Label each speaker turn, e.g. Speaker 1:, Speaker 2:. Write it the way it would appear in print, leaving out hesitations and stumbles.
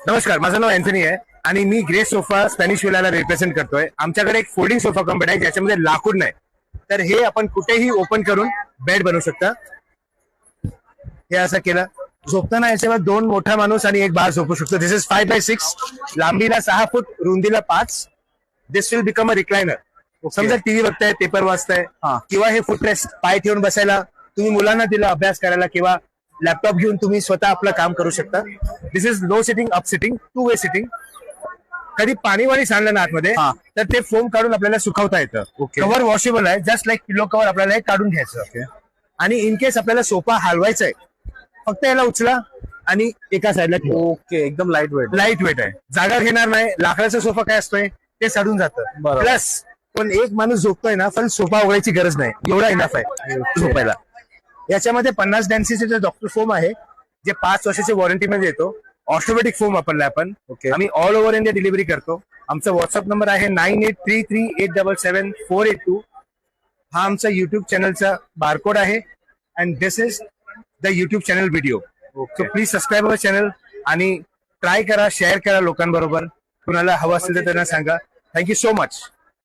Speaker 1: नमस्कार, माझं नाव अँथनी आहे आणि मी ग्रेस सोफा स्पॅनिश विलाला रिप्रेझेंट करतोय. आमच्याकडे एक फोल्डिंग सोफा कंपनी आहे ज्याच्यामध्ये लाकूड नाही, तर हे आपण कुठेही ओपन करून बेड बनवू शकता. हे असं केलं झोपताना याच्यावर 2 मोठा माणूस आणि एक बाळ झोपू शकतो. दिस इज 5x6, लांबीला 6 फूट, रुंदीला 5. दिस विल बिकम अ रिक्लायनर. समजा टीव्ही बघताय, पेपर वाचताय किंवा हे फुटरेस्ट पाय ठेवून बसायला तुम्ही मुलांना दिला अभ्यास करायला किंवा लॅपटॉप घेऊन तुम्ही स्वतः आपलं काम करू शकता. This is low sitting, up sitting, 2 way sitting. कधी पाणी वाणी सांडलं ना आतमध्ये तर ते फोम काढून आपल्याला सुकवता येतं. कव्हर वॉशेबल आहे, जस्ट लाईक पिलो कव्हर. आपल्याला हे काढून घ्यायचं आणि इन केस आपल्याला सोफा हलवायचा आहे, फक्त याला उचला आणि एका साईडला ठेवा.
Speaker 2: ओके, एकदम लाईट
Speaker 1: वेट आहे, जागा घेणार नाही. लाकडाचा सोफा काय असतोय ते सडून जातं. प्लस पण एक माणूस झोपतोय ना, पण सोफा उघडायची गरज नाही, एवढा इनफ आहे झोपायला. याच्यामध्ये 50 डेन्सिटीचे डॉक्टर फोम आहे जे 5 वर्षाची वॉरंटी मध्ये येतो. ऑर्थोपेडिक फोम वापरलाय आपण. आम्ही ऑल ओव्हर इंडिया डिलिव्हरी करतो. आमचा व्हॉट्सअप नंबर आहे 9833877482. हा आमचा युट्यूब चॅनलचा बारकोड आहे and this is the YouTube channel video. So please subscribe our channel आणि ट्राय करा, शेअर करा लोकांबरोबर. कुणाला हवं असेल तर त्यांना सांगा. Thank you so much.